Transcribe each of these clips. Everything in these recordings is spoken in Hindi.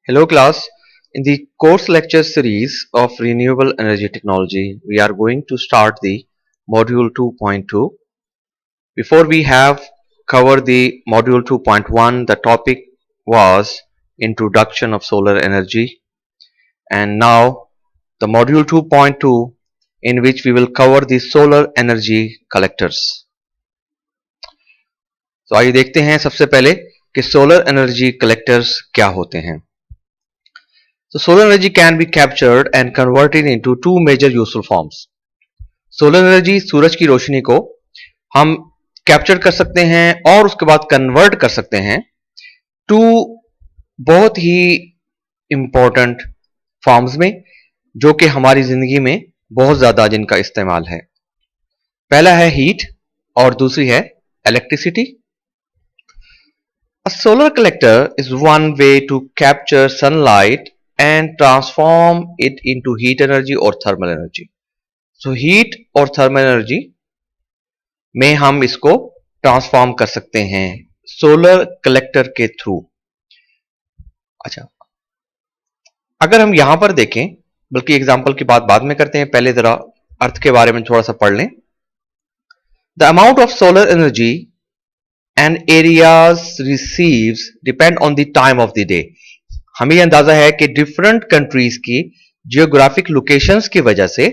Hello class, in the course lecture series of renewable energy technology, we are going to start the module 2.2. Before we have covered the module 2.1, the topic was introduction of solar energy, and now the module 2.2 in which we will cover the solar energy collectors. तो आइए देखते हैं सबसे पहले कि सोलर एनर्जी कलेक्टर्स क्या होते हैं. So solar energy can be captured and converted into two major useful forms. Solar energy सूरज की रोशनी को हम कैप्चर कर सकते हैं और उसके बाद कन्वर्ट कर सकते हैं टू बहुत ही इंपॉर्टेंट फॉर्म्स में जो कि हमारी जिंदगी में बहुत ज्यादा जिनका इस्तेमाल है. पहला है हीट और दूसरी है electricity. A solar collector is one way to capture sunlight and transform it into heat energy or thermal energy. So heat और thermal energy में हम इसको ट्रांसफॉर्म कर सकते हैं सोलर कलेक्टर के थ्रू. अच्छा, अगर हम यहां पर देखें, बल्कि एग्जांपल की बात बाद में करते हैं, पहले जरा अर्थ के बारे में थोड़ा सा पढ़ लें. The amount of solar energy and areas receives depend on the time of the day. हमें अंदाजा है कि डिफरेंट कंट्रीज की जियोग्राफिक लोकेशंस की वजह से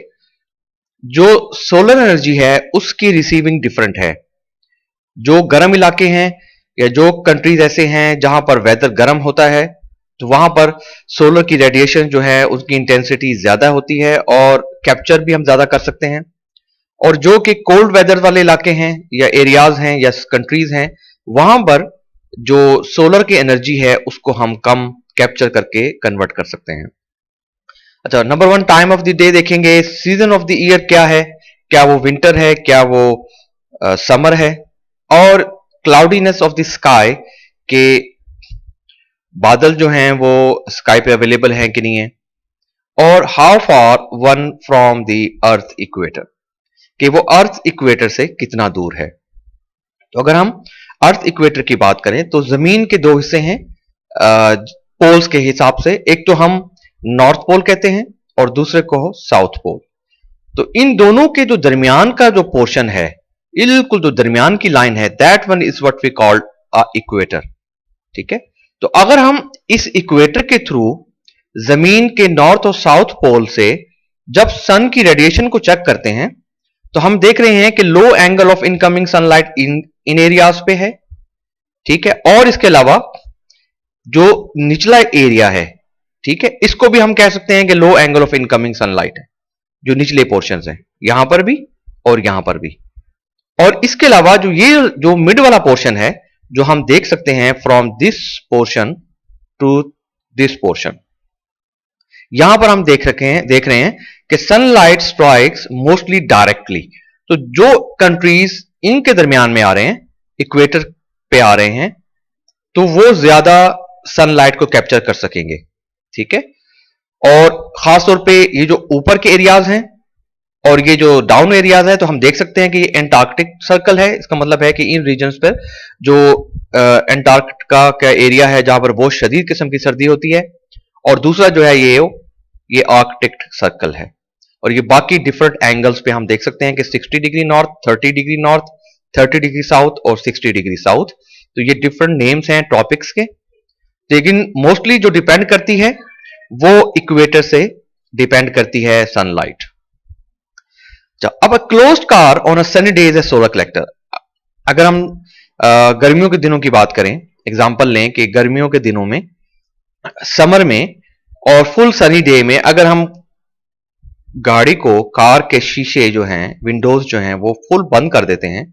जो सोलर एनर्जी है उसकी रिसीविंग डिफरेंट है. जो गर्म इलाके हैं या जो कंट्रीज ऐसे हैं जहां पर वेदर गर्म होता है तो वहां पर सोलर की रेडिएशन जो है उसकी इंटेंसिटी ज्यादा होती है और कैप्चर भी हम ज्यादा कर सकते हैं. और जो कि कोल्ड वेदर वाले इलाके हैं या एरियाज हैं या कंट्रीज हैं वहां पर जो सोलर की एनर्जी है उसको हम कम कैप्चर करके कन्वर्ट कर सकते हैं. अच्छा, number one, time of the day देखेंगे. सीजन ऑफ द ईयर क्या है, क्या वो विंटर है, क्या वो समर है. और क्लाउडीनेस ऑफ द स्काई के बादल जो हैं वो स्काई पे अवेलेबल हैं कि नहीं है. और how far one from the earth equator, कि वो अर्थ इक्वेटर से कितना दूर है. तो अगर हम अर्थ इक्वेटर की बात करें तो जमीन के दो हिस्से हैं पोल्स के हिसाब से. एक तो हम नॉर्थ पोल कहते हैं और दूसरे को साउथ पोल. तो इन दोनों के जो दरमियान का जो पोर्शन है, बिल्कुल जो दरमियान की लाइन है, that one is what we called a equator. ठीक है, तो अगर हम इस इक्वेटर के थ्रू जमीन के नॉर्थ और साउथ पोल से जब सन की रेडिएशन को चेक करते हैं तो हम देख रहे हैं कि low angle of incoming sunlight in areas पे है. ठीक है, और इसके अलावा जो निचला एरिया है, ठीक है, इसको भी हम कह सकते हैं कि low angle of incoming sunlight है. जो निचले पोर्शंस हैं यहां पर भी और यहां पर भी. और इसके अलावा जो ये जो मिड वाला पोर्शन है जो हम देख सकते हैं from this portion to this portion, यहां पर हम देख रहे हैं कि सनलाइट स्ट्राइक्स मोस्टली डायरेक्टली. तो जो कंट्रीज इनके दरमियान में आ रहे हैं, इक्वेटर पे आ रहे हैं, तो वो ज्यादा सनलाइट को कैप्चर कर सकेंगे. ठीक है, और खासतौर पे ये जो ऊपर के एरियाज हैं और ये जो डाउन एरियाज है, तो हम देख सकते हैं कि ये एंटार्क्टिक सर्कल है. इसका मतलब है कि इन रीजन्स पर जो एंटार्क्टिका का एरिया है जहां पर बहुत शदीद किस्म की सर्दी होती है, और दूसरा जो है ये आर्कटिक सर्कल है. और ये बाकी डिफरेंट एंगल्स पे हम देख सकते हैं कि 60 degree north, 30 degree north, 30 degree south और 60 डिग्री साउथ. तो ये डिफरेंट नेम्स हैं टॉपिक्स के, लेकिन मोस्टली जो डिपेंड करती है वो इक्वेटर से डिपेंड करती है सनलाइट. अब अ closed car on a sunny day is a solar collector. अगर हम गर्मियों के दिनों की बात करें, एग्जांपल लें कि गर्मियों के दिनों में, समर में और फुल सनी डे में अगर हम गाड़ी को, कार के शीशे जो हैं, विंडोज जो हैं वो फुल बंद कर देते हैं,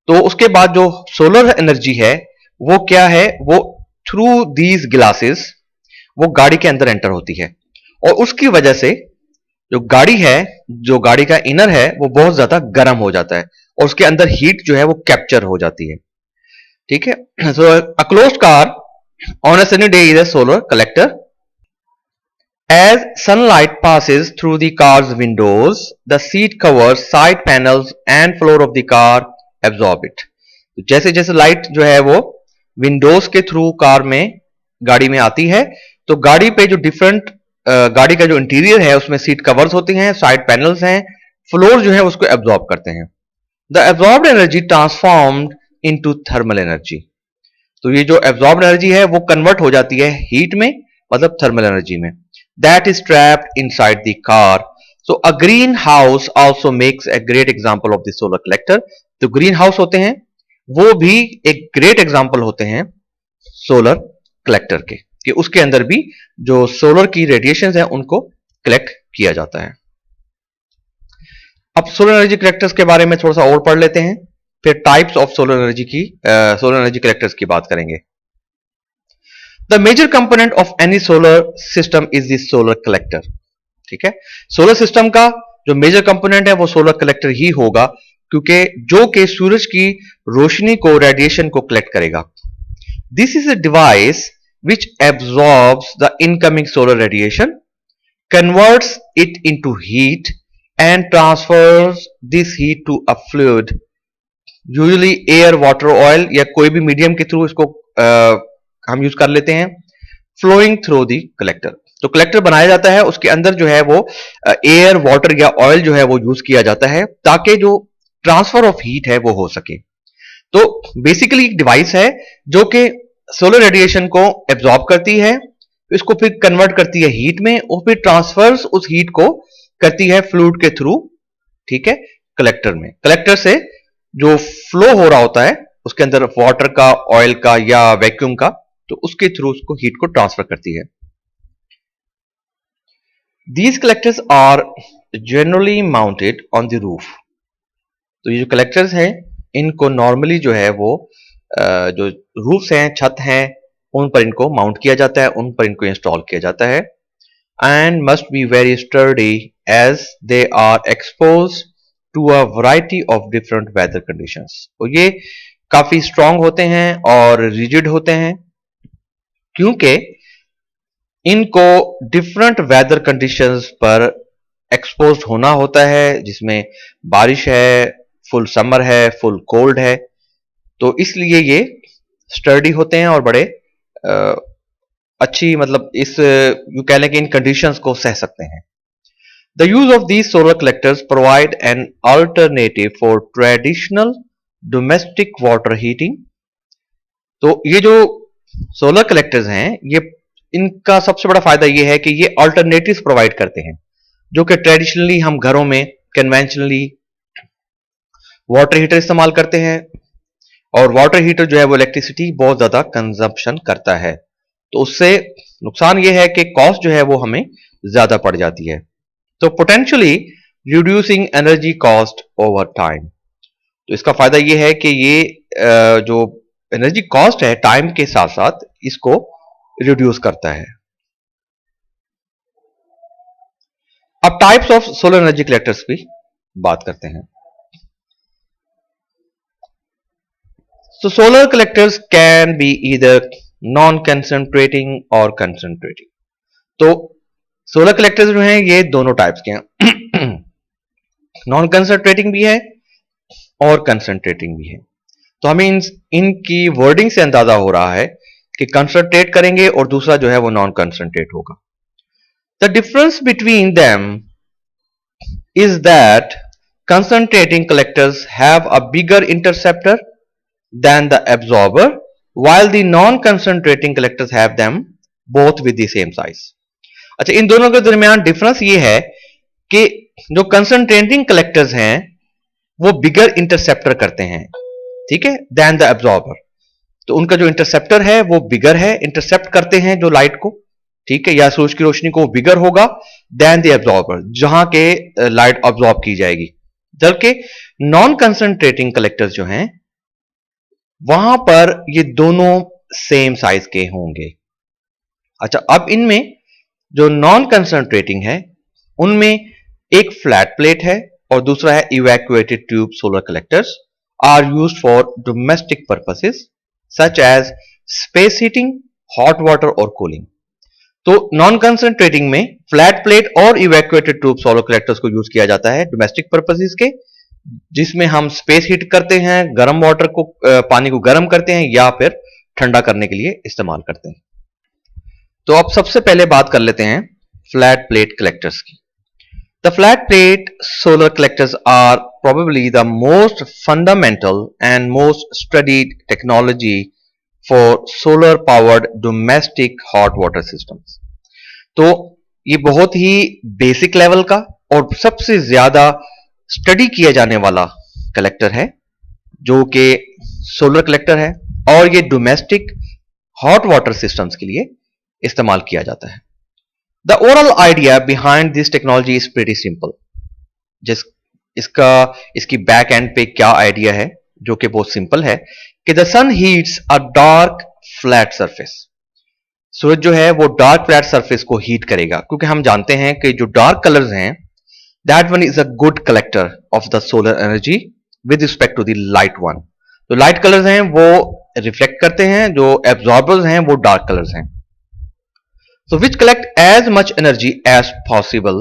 तो उसके बाद जो सोलर एनर्जी है वो क्या है, वो थ्रू दीज ग्लासेस वो गाड़ी के अंदर एंटर होती है. और उसकी वजह से जो गाड़ी है, जो गाड़ी का इनर है वो बहुत ज्यादा गर्म हो जाता है और उसके अंदर हीट जो है वो कैप्चर हो जाती है. ठीक है, so a closed car on a sunny day is a solar collector. As sunlight passes through the car's windows, the seat covers, side panels and floor of the car absorb it. जैसे जैसे लाइट जो है वो विंडोज के थ्रू कार में, गाड़ी में आती है तो गाड़ी पे जो डिफरेंट गाड़ी का जो इंटीरियर है उसमें सीट कवर्स होते हैं, साइड पैनल्स हैं, फ्लोर जो है उसको एब्जॉर्ब करते हैं। The absorbed energy transformed into thermal energy. तो ये जो एब्जॉर्ब्ड एनर्जी है वो कन्वर्ट हो जाती है हीट में, मतलब थर्मल एनर्जी में। That is trapped inside the car. So a green house also makes a great example of the solar collector. जो ग्रीन हाउस होते हैं वो भी एक ग्रेट एग्जांपल होते हैं सोलर कलेक्टर के, कि उसके अंदर भी जो सोलर की रेडिएशन है उनको कलेक्ट किया जाता है। अब सोलर एनर्जी कलेक्टर्स के बारे में थोड़ा सा और पढ़ लेते हैं, फिर types of solar energy collectors की बात करेंगे। The major component of any solar system is the solar collector. ठीक है, सोलर सिस्टम का जो मेजर कंपोनेंट है वो सोलर कलेक्टर ही होगा, क्योंकि जो कि सूरज की रोशनी को, रेडिएशन को कलेक्ट करेगा। This is a device which absorbs the incoming solar radiation, converts it into heat and transfers this heat to a fluid, usually air, water, oil या कोई भी मीडियम के थ्रू इसको हम यूज कर लेते हैं, flowing through the collector। तो कलेक्टर बनाया जाता है, उसके अंदर जो है वो एयर, वाटर या ऑयल जो है वो यूज किया जाता है ताकि जो ट्रांसफर ऑफ हीट है वो हो सके। तो बेसिकली एक डिवाइस है जो कि सोलर रेडिएशन को एब्जॉर्ब करती है, इसको फिर कन्वर्ट करती है हीट में और फिर ट्रांसफर्स उस हीट को करती है फ्लूइड के थ्रू, ठीक है, कलेक्टर में। कलेक्टर से जो फ्लो हो रहा होता है उसके अंदर वाटर का, ऑयल का या वैक्यूम का, तो उसके थ्रू उसको हीट को ट्रांसफर करती है। These collectors are generally mounted on the roof. तो ये जो कलेक्टर्स हैं इनको नॉर्मली जो है वो जो रूफ्स हैं, छत हैं, उन पर इनको माउंट किया जाता है, उन पर इनको इंस्टॉल किया जाता है। And must be very sturdy as they are exposed to a variety of different weather conditions. तो ये काफी स्ट्रांग होते हैं और रिजिड होते हैं, क्योंकि इनको डिफरेंट वेदर कंडीशंस पर एक्सपोज होना होता है, जिसमें बारिश है, फुल समर है, फुल कोल्ड है। तो इसलिए ये स्टर्डी होते हैं और बड़े अच्छी, मतलब इस यू कह लें कि इन कंडीशंस को सह सकते हैं। The use of these solar collectors provide an alternative for traditional domestic water heating. तो ये जो सोलर कलेक्टर्स हैं, ये इनका सबसे बड़ा फायदा ये है कि ये अल्टरनेटिव्स प्रोवाइड करते हैं, जो कि ट्रेडिशनली हम घरों में कन्वेंशनली वाटर हीटर इस्तेमाल करते हैं, और वाटर हीटर जो है वो इलेक्ट्रिसिटी बहुत ज्यादा कंजम्पशन करता है। तो उससे नुकसान ये है कि कॉस्ट जो है वो हमें ज्यादा पड़ जाती है। तो potentially reducing energy cost over time. तो इसका फायदा ये है कि ये जो एनर्जी कॉस्ट है टाइम के साथ साथ इसको रिड्यूस करता है। अब types of solar energy collectors की बात करते हैं। So solar collectors can be either non-concentrating or concentrating। तो सोलर कलेक्टर्स जो हैं ये दोनों टाइप्स के हैं, नॉन कंसंट्रेटिंग भी है और कंसंट्रेटिंग भी है। तो हमें इनकी वर्डिंग से अंदाजा हो रहा है कि कंसंट्रेट करेंगे और दूसरा जो है वो नॉन कंसंट्रेट होगा। The difference between them is that concentrating collectors have a bigger interceptor than the absorber, while the non-concentrating collectors have them both with the same size। अच्छा, इन दोनों के दरमियान डिफरेंस ये है कि जो कंसंट्रेटिंग कलेक्टर्स हैं वो बिगर इंटरसेप्टर करते हैं, ठीक है, देन द एब्जॉर्बर। तो उनका जो इंटरसेप्टर है वो बिगर है, इंटरसेप्ट करते हैं जो लाइट को, ठीक है, या सूरज की रोशनी को, बिगर होगा देन द एब्जॉर्बर, जहां के लाइट ऑब्जॉर्ब की जाएगी। जबकि नॉन कंसंट्रेटिंग कलेक्टर्स जो हैं वहां पर ये दोनों सेम साइज के होंगे। अच्छा, अब इनमें जो नॉन कंसंट्रेटिंग है उनमें एक फ्लैट प्लेट है और दूसरा है evacuated tube. Solar collectors are used for domestic purposes such as space heating, hot water और कूलिंग। तो नॉन कंसंट्रेटिंग में फ्लैट प्लेट और इवैक्यूएटेड ट्यूब सोलर कलेक्टर्स को यूज किया जाता है डोमेस्टिक पर्पसेस के, जिसमें हम स्पेस हीट करते हैं, गर्म वाटर को, पानी को गर्म करते हैं या फिर ठंडा करने के लिए इस्तेमाल करते हैं। तो अब सबसे पहले बात कर लेते हैं फ्लैट प्लेट कलेक्टर्स की। The flat plate solar collectors are probably the most fundamental and most studied technology for solar powered domestic hot water systems. तो ये बहुत ही बेसिक लेवल का और सबसे ज्यादा स्टडी किया जाने वाला कलेक्टर है, जो कि सोलर कलेक्टर है और ये डोमेस्टिक हॉट वाटर सिस्टम्स के लिए इस्तेमाल किया जाता है। The overall idea behind this technology is pretty simple. इसकी बैक एंड पे क्या आइडिया है, जो कि बहुत सिंपल है कि the sun heats a dark flat surface. सूरज जो है वो डार्क फ्लैट सरफेस को हीट करेगा, क्योंकि हम जानते हैं कि जो डार्क कलर्स हैं that one is a good collector of the solar energy with respect to the light one. तो लाइट कलर्स हैं वो रिफ्लेक्ट करते हैं, जो एब्जॉर्बर्स हैं वो डार्क कलर्स हैं। So which collect as much energy as possible,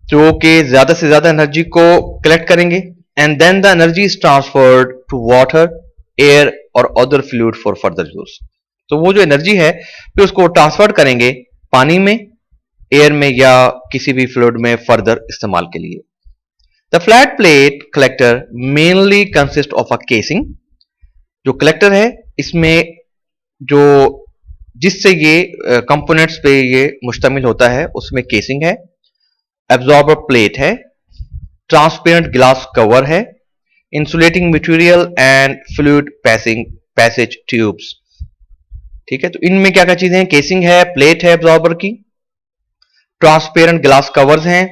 जो कि ज्यादा से ज्यादा एनर्जी को कलेक्ट करेंगे, and then the energy is transferred to water, air और other fluid for further use. तो वो जो एनर्जी है फिर उसको ट्रांसफर करेंगे पानी में, एयर में या किसी भी फ्लूइड में फर्दर इस्तेमाल के लिए। The flat plate collector mainly consists of a casing. जो कलेक्टर है इसमें जो जिससे ये कंपोनेंट्स पे ये मुश्तमिल होता है उसमें केसिंग है, एब्जॉर्बर प्लेट है, ट्रांसपेरेंट ग्लास कवर है, insulating material and fluid passage tubes. ठीक है, तो इनमें क्या क्या चीजें हैं? केसिंग है, प्लेट है एब्जॉर्बर की, ट्रांसपेरेंट ग्लास कवर्स हैं,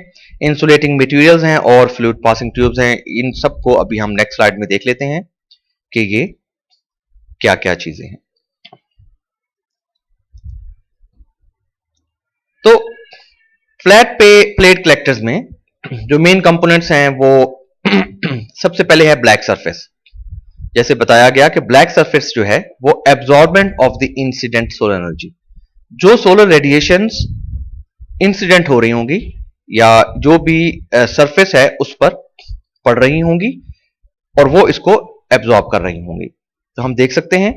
इंसुलेटिंग मटेरियल्स हैं और फ्लूइड पासिंग ट्यूब्स हैं। इन सबको अभी हम नेक्स्ट स्लाइड में देख लेते हैं कि ये क्या क्या चीजें हैं। तो फ्लैट प्लेट कलेक्टर्स में जो मेन कंपोनेंट्स हैं वो सबसे पहले है ब्लैक सरफेस। जैसे बताया गया कि ब्लैक सरफेस जो है वो absorbent of the incident solar energy. जो सोलर रेडिएशंस इंसिडेंट हो रही होंगी या जो भी सरफेस है उस पर पड़ रही होंगी और वो इसको एब्जॉर्ब कर रही होंगी। तो हम देख सकते हैं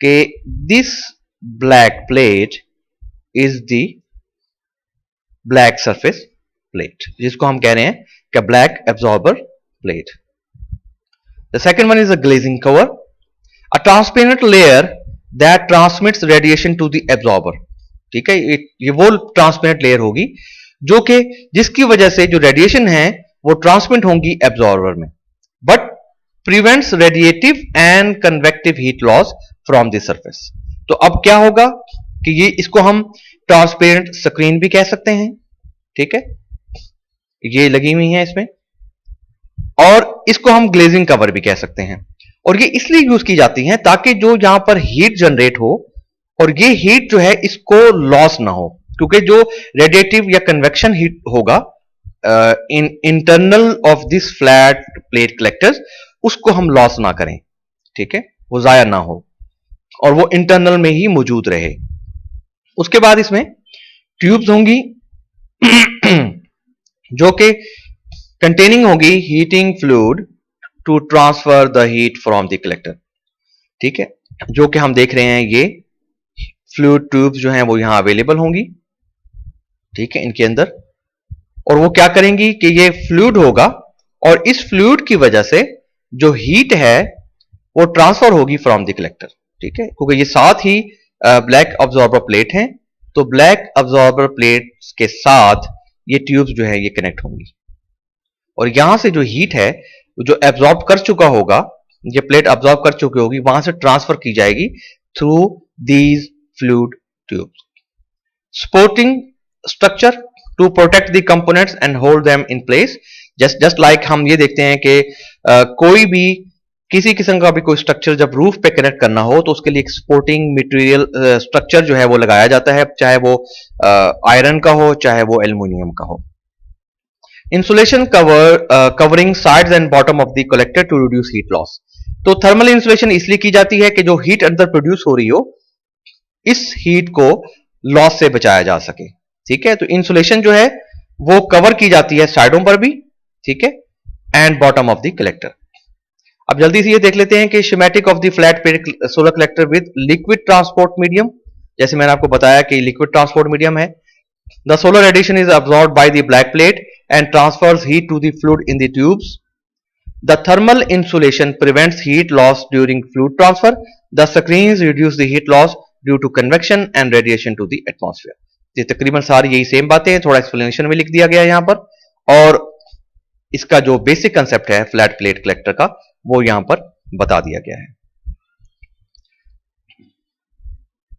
कि this black plate is the black surface plate, जिसको हम कह रहे हैं कि black absorber plate. The second one is a glazing cover, a transparent layer that transmits radiation to the absorber. ठीक है, ये वो ट्रांसपेरेंट लेयर होगी जो कि जिसकी वजह से जो रेडिएशन है वो ट्रांसमिट होंगी एब्जॉर्बर में, but prevents radiative and convective heat loss from the surface. तो अब क्या होगा कि ये इसको हम ट्रांसपेरेंट स्क्रीन भी कह सकते हैं। ठीक है, ये लगी हुई है इसमें, और इसको हम ग्लेजिंग कवर भी कह सकते हैं। और ये इसलिए यूज की जाती है ताकि जो यहां पर हीट जनरेट हो और ये हीट जो है इसको लॉस ना हो, क्योंकि जो रेडिएटिव या कन्वेक्शन हीट होगा in internal of this flat plate collectors, उसको हम लॉस ना करें। ठीक है, वो जाया ना हो और वो इंटरनल में ही मौजूद रहे। उसके बाद इसमें ट्यूब्स होंगी जो कि कंटेनिंग होगी heating fluid to transfer the heat from the collector. ठीक है, जो कि हम देख रहे हैं ये फ्लूइड ट्यूब्स जो हैं वो यहां अवेलेबल होंगी। ठीक है, इनके अंदर, और वो क्या करेंगी कि ये फ्लूइड होगा और इस फ्लूइड की वजह से जो हीट है वो ट्रांसफर होगी फ्रॉम द कलेक्टर। ठीक है, क्योंकि ये साथ ही ब्लैक अब्जॉर्बर प्लेट हैं, तो ब्लैक अब्जॉर्बर प्लेट के साथ ये ट्यूब्स जो है ये कनेक्ट होंगी और यहां से जो हीट है जो एब्जॉर्ब कर चुका होगा, ये प्लेट अब्जॉर्ब कर चुकी होगी, वहां से ट्रांसफर की जाएगी through these fluid tubes. Supporting structure to protect the components and hold them in place. Just like हम ये देखते हैं कि कोई भी किसी किस्म का भी कोई स्ट्रक्चर जब रूफ पे कनेक्ट करना हो तो उसके लिए एक सपोर्टिंग मटेरियल स्ट्रक्चर जो है वो लगाया जाता है, चाहे वो आयरन का हो चाहे वो एल्युमिनियम का हो। Insulation covering sides and bottom of the collector to reduce heat loss. तो थर्मल इंसुलेशन इसलिए की जाती है कि जो हीट अंदर प्रोड्यूस हो रही हो इस हीट को लॉस से बचाया जा सके। ठीक है, तो इंसुलेशन जो है वो कवर की जाती है साइडों पर भी, ठीक है, and bottom of the collector. अब जल्दी से ये देख लेते हैं कि schematic of the flat plate solar collector with liquid transport medium. जैसे मैंने आपको बताया कि लिक्विड ट्रांसपोर्ट मीडियम है. The solar radiation is absorbed by the black plate and transfers heat to the fluid in the tubes. The thermal insulation prevents heat loss during fluid transfer. The screens reduce the heat loss due to convection and radiation to the atmosphere. ये तकरीबन सारी यही सेम बातें हैं, थोड़ा एक्सप्लेनेशन में लिख दिया गया है यहाँ पर, और इसका जो बेसिक कंसेप्ट है फ्लैट प्लेट कलेक्टर का वो यहाँ पर बता दिया गया है.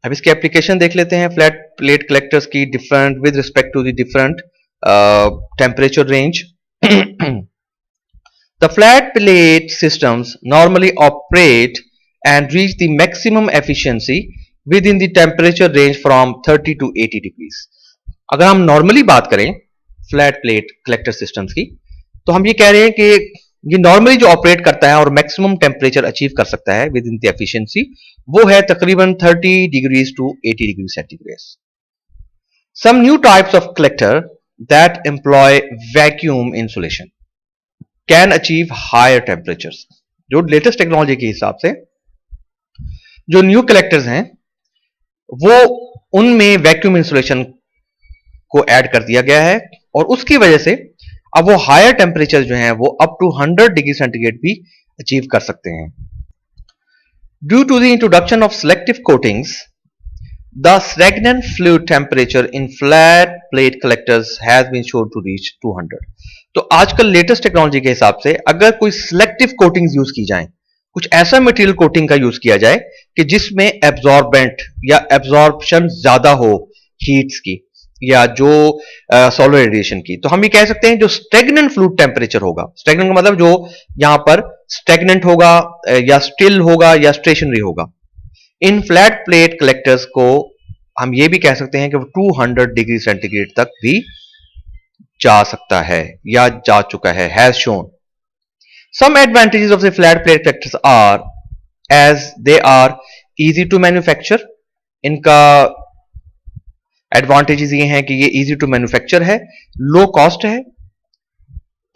अब इसके एप्लीकेशन देख लेते हैं फ्लैट प्लेट कलेक्टर्स की different with respect to the different temperature range. The flat plate systems normally operate and reach the maximum efficiency within the temperature range from 30 to 80 degrees. अगर हम नॉर्मली बात करें फ्लैट प्लेट कलेक्टर सिस्टम्स की, तो हम ये कह रहे हैं कि ये नॉर्मली जो ऑपरेट करता है और मैक्सिमम टेम्परेचर अचीव कर सकता है विद इन द एफिशिएंसी, वो है तकरीबन 30 degrees to 80 degree centigrade. Some new types of collector that employ vacuum insulation can achieve higher temperatures. जो लेटेस्ट टेक्नोलॉजी के हिसाब से जो न्यू कलेक्टर्स हैं वो उनमें वैक्यूम इंसुलेशन को ऐड कर दिया गया है, और उसकी वजह से अब वो हायर टेम्परेचर जो हैं वो अप टू 100 डिग्री सेंटीग्रेड भी अचीव कर सकते हैं. Due to the introduction of selective coatings, the stagnant fluid temperature in flat plate collectors has been shown to reach 200. तो आजकल लेटेस्ट टेक्नोलॉजी के हिसाब से अगर कोई सिलेक्टिव कोटिंग्स यूज की जाए, कुछ ऐसा मटेरियल कोटिंग का यूज किया जाए कि जिसमें एब्जॉर्बेंट या एब्जॉर्प्शन ज्यादा हो हीट्स की या जो सोलर रेडिएशन की, तो हम ये कह सकते हैं जो स्टैग्नेंट फ्लूइड टेम्परेचर होगा. स्टैग्नेंट का मतलब जो यहां पर स्टैग्नेंट होगा या स्टिल होगा या स्टेशनरी होगा. इन फ्लैट प्लेट कलेक्टर्स को हम ये भी कह सकते हैं कि वो 200 डिग्री सेंटीग्रेड तक भी जा सकता है या जा चुका है. Has shown. Some advantages of the flat plate collectors are as they are easy to manufacture. इनका एडवांटेजेस ये हैं कि ये इजी टू मैन्युफैक्चर है, लो कॉस्ट है,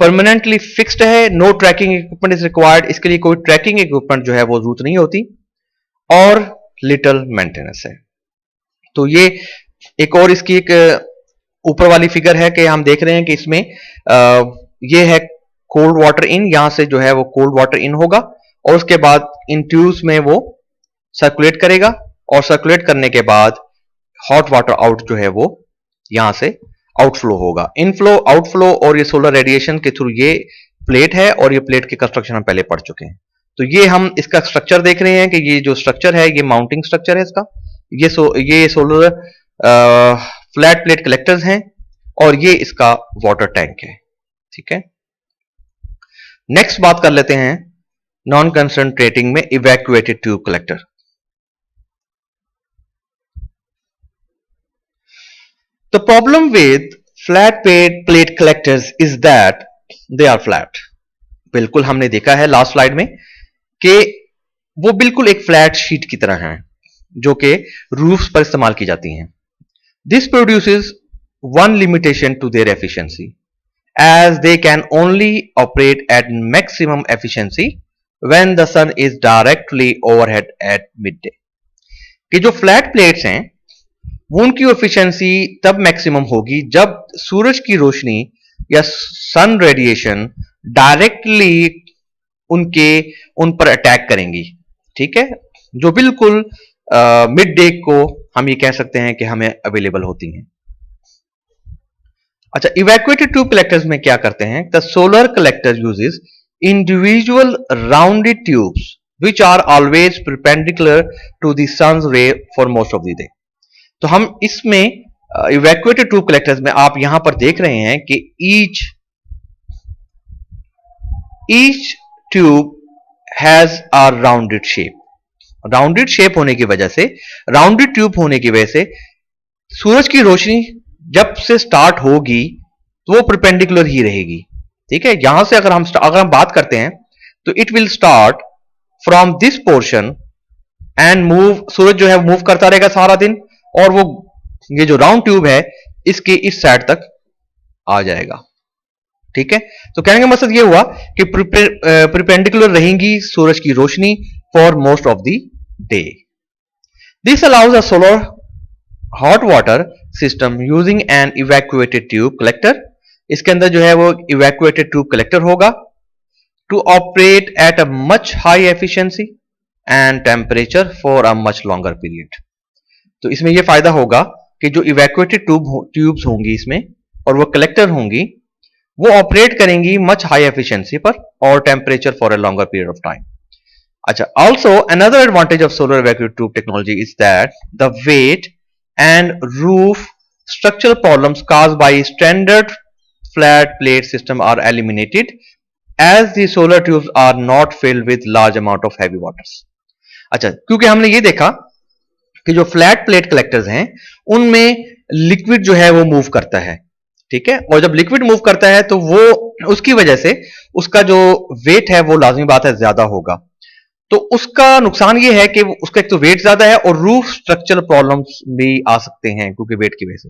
परमानेंटली फिक्स्ड है, no tracking equipment is required. इसके लिए कोई ट्रैकिंग इक्विपमेंट जो है वो जरूरत नहीं होती, और लिटिल मेंटेनेंस है. तो ये एक और इसकी एक ऊपर वाली फिगर है कि हम देख रहे हैं कि इसमें ये है कोल्ड वाटर इन, यहां से जो है वो कोल्ड वाटर इन होगा और उसके बाद इन ट्यूब्स में वो सर्कुलेट करेगा, और सर्कुलेट करने के बाद हॉट वाटर आउट जो है वो यहां से आउटफ्लो होगा. इनफ्लो आउटफ्लो और ये सोलर रेडिएशन के थ्रू ये प्लेट है, और ये प्लेट के कंस्ट्रक्शन हम पहले पढ़ चुके हैं. तो ये हम इसका स्ट्रक्चर देख रहे हैं कि ये जो स्ट्रक्चर है ये माउंटिंग स्ट्रक्चर है इसका. ये सोलर फ्लैट प्लेट कलेक्टर्स हैं, और ये इसका वाटर टैंक है. ठीक है, नेक्स्ट बात कर लेते हैं नॉन कंसंट्रेटिंग में evacuated tube collector. The problem with flat plate collectors is that they are flat. बिल्कुल हमने देखा है लास्ट स्लाइड में कि वो बिल्कुल एक फ्लैट शीट की तरह हैं जो कि रूफ्स पर इस्तेमाल की जाती हैं. This produces one limitation to their efficiency, as they can only operate at maximum efficiency when the sun is directly overhead at midday. कि जो फ्लैट प्लेट्स हैं वो उनकी एफिशिएंसी तब मैक्सिमम होगी जब सूरज की रोशनी या सन रेडिएशन डायरेक्टली उन पर अटैक करेंगी. ठीक है, जो बिल्कुल मिड डे को हम ये कह सकते हैं कि हमें अवेलेबल होती हैं. अच्छा, इवैक्यूएटेड ट्यूब कलेक्टर्स में क्या करते हैं? The solar collector uses individual rounded tubes which are always perpendicular to the sun's ray for most of the day. तो हम इसमें इवैक्यूएटेड ट्यूब कलेक्टर्स में आप यहां पर देख रहे हैं कि each tube has a rounded shape. Rounded shape होने की वजह से, राउंडेड ट्यूब होने की वजह से सूरज की रोशनी जब से स्टार्ट होगी तो वो परपेंडिकुलर ही रहेगी. ठीक है, यहां से अगर हम बात करते हैं तो it will start from this portion and move. सूरज जो है मूव करता रहेगा सारा दिन, और वो ये जो राउंड ट्यूब है इसके इस साइड तक आ जाएगा. ठीक है, तो कहने का मकसद ये हुआ कि परपेंडिकुलर रहेंगी सूरज की रोशनी for most of the day. This allows a solar hot water system using an evacuated tube collector, इसके अंदर जो है वो इवैक्यूएटेड ट्यूब कलेक्टर होगा, to operate at a much high efficiency and temperature for a much longer period. तो इसमें यह फायदा होगा कि जो इवैक्यूएटेड ट्यूब्स होंगी इसमें और वो कलेक्टर होंगी, वो ऑपरेट करेंगी मच हाई एफिशिएंसी पर और temperature for a longer period of time. अच्छा, also another advantage of solar evacuated tube technology is that the weight and roof structural problems caused by standard flat plate system are eliminated as the solar tubes are not filled with large amount of heavy waters। अच्छा, क्योंकि हमने ये देखा कि जो फ्लैट प्लेट कलेक्टर्स हैं उनमें लिक्विड जो है वो मूव करता है, ठीक है, और जब लिक्विड मूव करता है तो वो उसकी वजह से उसका जो वेट है वो लाजमी बात है ज्यादा होगा। तो उसका नुकसान ये है कि उसका एक तो वेट ज्यादा है और रूफ स्ट्रक्चरल प्रॉब्लम्स भी आ सकते हैं क्योंकि वेट की वजह से।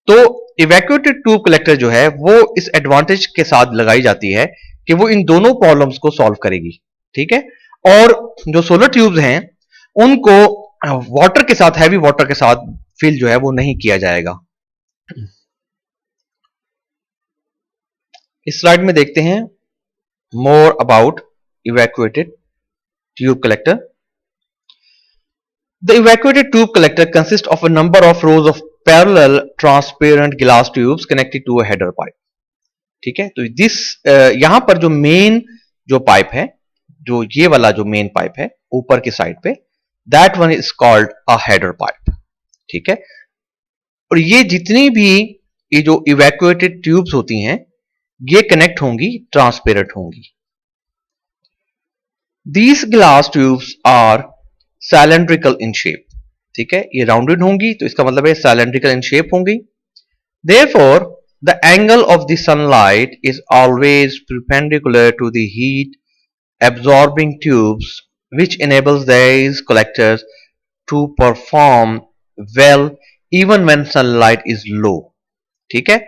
तो इवैक्यूएटेड ट्यूब कलेक्टर जो है वो इस एडवांटेज के साथ लगाई जाती है कि वो इन दोनों प्रॉब्लम्स को सॉल्व करेगी, ठीक है। और जो सोलर ट्यूब्स हैं उनको वाटर के साथ, हैवी वाटर के साथ फिल जो है वो नहीं किया जाएगा। इस स्लाइड में देखते हैं more about evacuated tube collector. The evacuated tube collector consists of a number of rows of parallel transparent glass tubes connected to a header pipe। ठीक है, तो यहां पर जो मेन जो पाइप है, जो ये वाला जो मेन पाइप है ऊपर की साइड पे, that one is called a header pipe. ठीक है, और ये जितनी भी ये जो इवैक्यूएटेड ट्यूब्स होती हैं ये कनेक्ट होंगी, ट्रांसपेरेंट होंगी। These glass tubes are cylindrical in shape। ठीक है, ये राउंडेड होंगी तो इसका मतलब है cylindrical in shape होंगी। Therefore, the angle of the sunlight is always perpendicular to the heat absorbing tubes, which enables these collectors to perform well even when sunlight is low। ठीक है,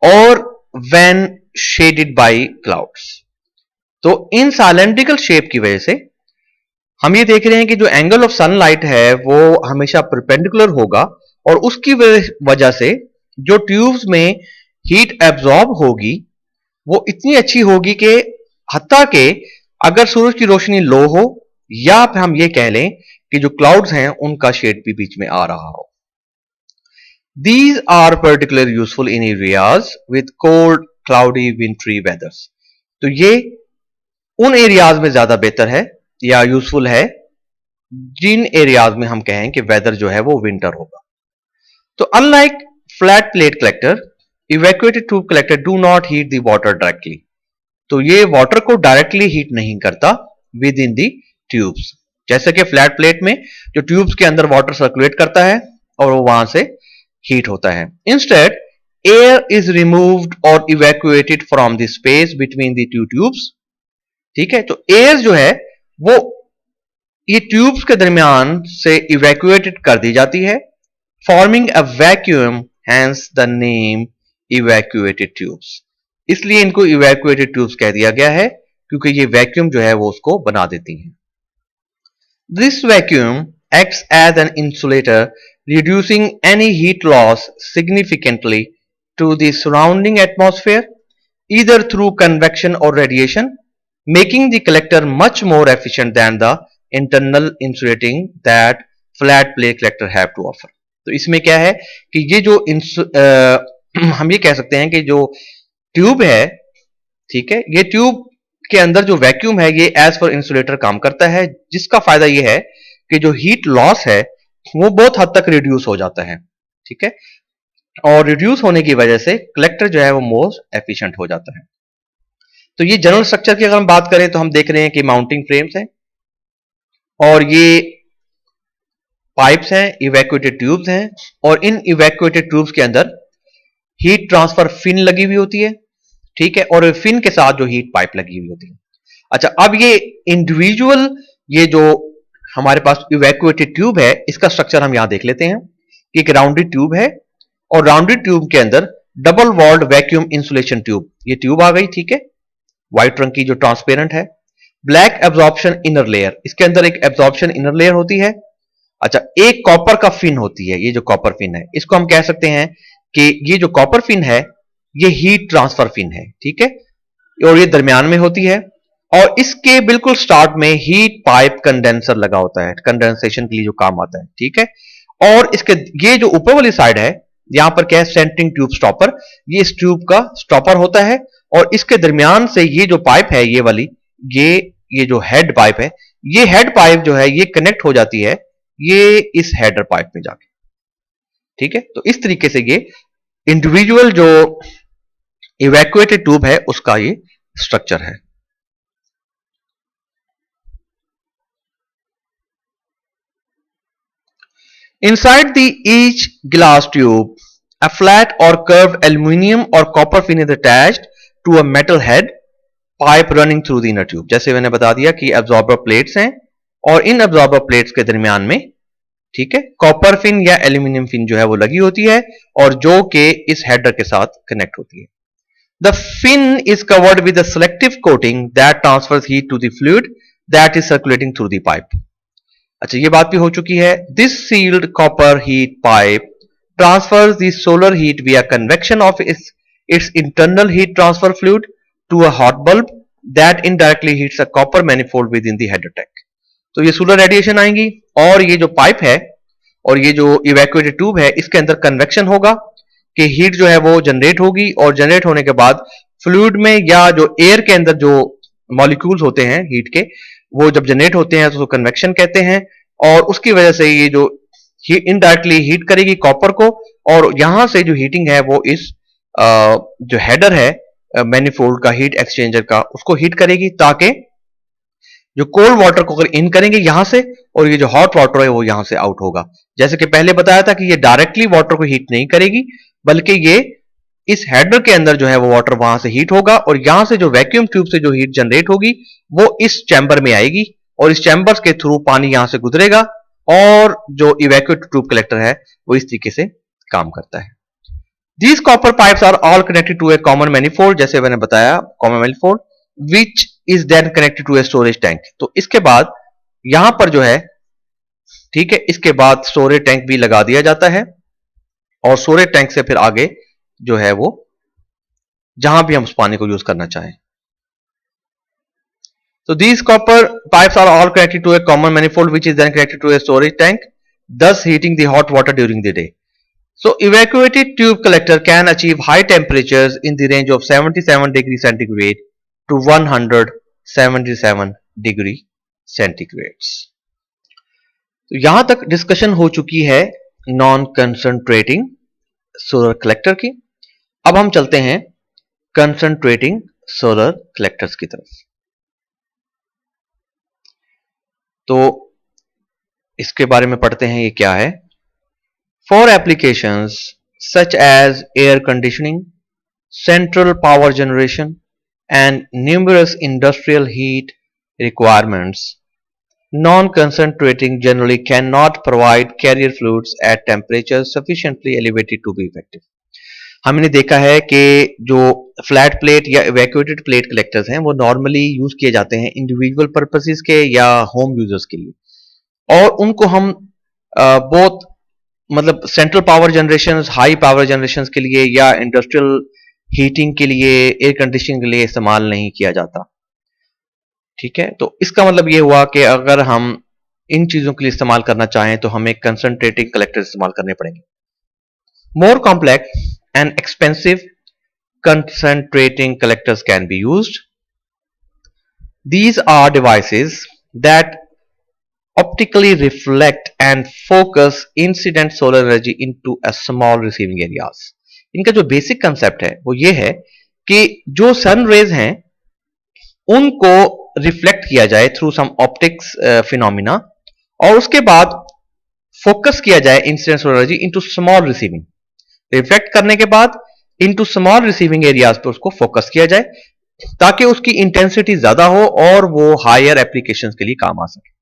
और when shaded by clouds। तो इन साइलेंड्रिकल शेप की वजह से हम ये देख रहे हैं कि जो एंगल ऑफ सनलाइट है वो हमेशा परपेंडिकुलर होगा और उसकी वजह से जो ट्यूब्स में हीट एब्जॉर्ब होगी वो इतनी अच्छी होगी कि हत्ता के अगर सूरज की रोशनी लो हो या फिर हम ये कह लें कि जो क्लाउड्स हैं उनका शेड भी बीच में आ रहा हो। These are particularly useful in areas with cold, cloudy, wintry weathers। तो ये उन एरियाज में ज्यादा बेहतर है या यूजफुल है जिन एरियाज में हम कहें कि वेदर जो है वो विंटर होगा। तो unlike flat plate collector, evacuated tube collector do not heat the water directly. तो ये वाटर को डायरेक्टली हीट नहीं करता विद इन दी ट्यूब्स, जैसे कि फ्लैट प्लेट में जो ट्यूब्स के अंदर वाटर सर्कुलेट करता है और वो वहां से हीट होता है। इंस्टेड एयर इज रिमूव्ड और evacuated from the space between the two tubes. ठीक है, तो एयर जो है वो ये ट्यूब्स के दरमियान से इवैक्यूएटेड कर दी जाती है, forming a vacuum, hence the name evacuated tubes. इसलिए इनको इवैक्यूएटेड ट्यूब्स कह दिया गया है क्योंकि ये वैक्यूम जो है वो उसको बना देती हैं। This vacuum acts as an insulator, reducing any heat loss significantly to the surrounding atmosphere, either through convection और radiation, making the collector much more efficient than the internal insulating that flat plate collector have to offer। तो इसमें क्या है कि ये जो हम ये कह सकते हैं कि जो ट्यूब है, ठीक है, ये ट्यूब के अंदर जो वैक्यूम है ये एज पर इंसुलेटर काम करता है, जिसका फायदा ये है कि जो हीट लॉस है वो बहुत हद तक रिड्यूस हो जाता है। ठीक है, और रिड्यूस होने की वजह से कलेक्टर जो है वो मोस्ट एफिशिएंट हो जाता है। तो ये जनरल स्ट्रक्चर की अगर हम बात करें तो हम देख रहे हैं कि माउंटिंग फ्रेम्स हैं और ये पाइप्स हैं, इवैक्यूएटेड ट्यूब्स हैं और इन इवैक्यूएटेड ट्यूब्स के अंदर हीट ट्रांसफर फिन लगी हुई होती है। ठीक है, और फिन के साथ जो हीट पाइप लगी हुई होती है। अच्छा, अब ये इंडिविजुअल ये जो हमारे पास इवैक्यूएटेड ट्यूब है इसका स्ट्रक्चर हम यहां देख लेते हैं कि एक राउंडेड ट्यूब है और राउंडेड ट्यूब के अंदर double walled vacuum insulation tube, ये ट्यूब आ गई। ठीक है, व्हाइट रंग की जो ट्रांसपेरेंट है। ब्लैक एब्जॉर्प्शन इनर लेयर, इसके अंदर एक एब्जॉर्प्शन इनर लेयर होती है अच्छा, एक कॉपर का फिन होती है, ये जो कॉपर फिन है इसको हम कह सकते हैं कि ये जो कॉपर फिन है ये हीट ट्रांसफर फिन है, ठीक है, और ये दरमियान में होती है, और इसके बिल्कुल स्टार्ट में हीट पाइप कंडेंसर लगा होता है, कंडेंसेशन के लिए जो काम आता है, ठीक है। और इसके ये जो ऊपर वाली साइड है यहां पर क्या है, सेंटरिंग ट्यूब स्टॉपर, ये इस ट्यूब का स्टॉपर होता है, और इसके दरमियान से ये जो पाइप है ये वाली, ये जो हेड पाइप है, ये हेड पाइप जो है ये कनेक्ट हो जाती है ये इस हेडर पाइप में जाके, ठीक है। तो इस तरीके से ये इंडिविजुअल जो इवैक्यूएटेड ट्यूब है उसका ये स्ट्रक्चर है। Inside the each glass tube, a flat or curved aluminium or copper fin is attached to a metal head pipe running through the inner tube. जैसे मैंने बता दिया कि एब्जॉर्बर प्लेट्स हैं और इन एब्जॉर्बर प्लेट्स के दरमियान में, ठीक है, कॉपर फिन या एल्यूमिनियम फिन जो है वो लगी होती है और जो कि इस हेडर के साथ कनेक्ट होती है। The fin is covered with a selective coating that transfers heat to the fluid that is circulating through the pipe. अच्छा, ये बात भी हो चुकी है। This sealed copper heat pipe transfers the solar heat via convection of its internal heat transfer fluid to a hot bulb that indirectly heats a copper manifold within the header tank. तो ये सोलर रेडिएशन आएंगी और ये जो पाइप है और ये जो इवैक्यूएटेड ट्यूब है इसके अंदर कन्वेक्शन होगा कि हीट जो है वो जनरेट होगी, और जनरेट होने के बाद फ्लूइड में या जो एयर के अंदर जो मॉलिक्यूल्स होते हैं हीट के, वो जब जनरेट होते हैं तो कन्वेक्शन कहते हैं, और उसकी वजह से ये जो इनडायरेक्टली हीट करेगी कॉपर को, और यहां से जो हीटिंग है वो इस जो हेडर है मैनिफोल्ड का हीट एक्सचेंजर का उसको हीट करेगी, ताकि जो कोल्ड वाटर को अगर इन करेंगे यहां से और ये जो हॉट वाटर है वो यहां से आउट होगा। जैसे कि पहले बताया था कि ये डायरेक्टली वाटर को हीट नहीं करेगी, बल्कि ये इस हेडर के अंदर जो है वो वाटर वहां से हीट होगा, और यहां से जो वैक्यूम ट्यूब से जो हीट जनरेट होगी वो इस चैम्बर में आएगी, और इस चैम्बर्स के थ्रू पानी यहां से गुजरेगा, और जो इवैक्यूएटेड ट्यूब कलेक्टर है वो इस तरीके से काम करता है। These copper pipes are all connected to a common manifold, जैसे मैंने बताया common manifold, which is then connected to a storage tank. तो इसके बाद यहां पर जो है, ठीक है, इसके बाद स्टोरेज टैंक भी लगा दिया जाता है, और स्टोरेज टैंक से फिर आगे जो है वो जहां भी हम उस पानी को यूज करना चाहें। So these copper pipes are all connected to a common manifold which is then connected to a storage tank, thus heating the hot water during the day. So evacuated tube collector can achieve high temperatures in the range of 77 degrees centigrade to 177 degree centigrades. तो यहां तक डिस्कशन हो चुकी है नॉन कंसंट्रेटिंग सोलर कलेक्टर की। अब हम चलते हैं कंसंट्रेटिंग सोलर कलेक्टर्स की तरफ। तो इसके बारे में पढ़ते हैं ये क्या है। For applications such as air conditioning, central power generation, and numerous industrial heat requirements, non-concentrating generally cannot provide carrier fluids at temperatures sufficiently elevated to be effective. हमने देखा है कि जो फ्लैट प्लेट या इवैक्यूएटेड प्लेट कलेक्टर्स हैं वो नॉर्मली यूज किए जाते हैं इंडिविजुअल पर्पसेस के या होम यूजर्स के लिए, और उनको हम बहुत मतलब central power generation, high power generation के लिए या इंडस्ट्रियल हीटिंग के लिए, एयर कंडीशनिंग के लिए इस्तेमाल नहीं किया जाता, ठीक है। तो इसका मतलब ये हुआ कि अगर हम इन चीजों के लिए इस्तेमाल करना चाहें तो हमें कंसंट्रेटिंग कलेक्टर इस्तेमाल करने पड़ेंगे। More complex and expensive concentrating collectors can be used. These are devices that optically reflect and focus incident solar energy into a small receiving areas. इनका जो बेसिक कंसेप्ट है वो ये है कि जो सन रेज हैं उनको रिफ्लेक्ट किया जाए थ्रू सम ऑप्टिक्स फिनोमिना, और उसके बाद फोकस किया जाए incident solar energy into small receiving, reflect करने के बाद इनटू स्मॉल रिसीविंग एरियाज पे उसको फोकस किया जाए ताकि उसकी इंटेंसिटी ज्यादा हो और वो हायर एप्लीकेशंस के लिए काम आ सके।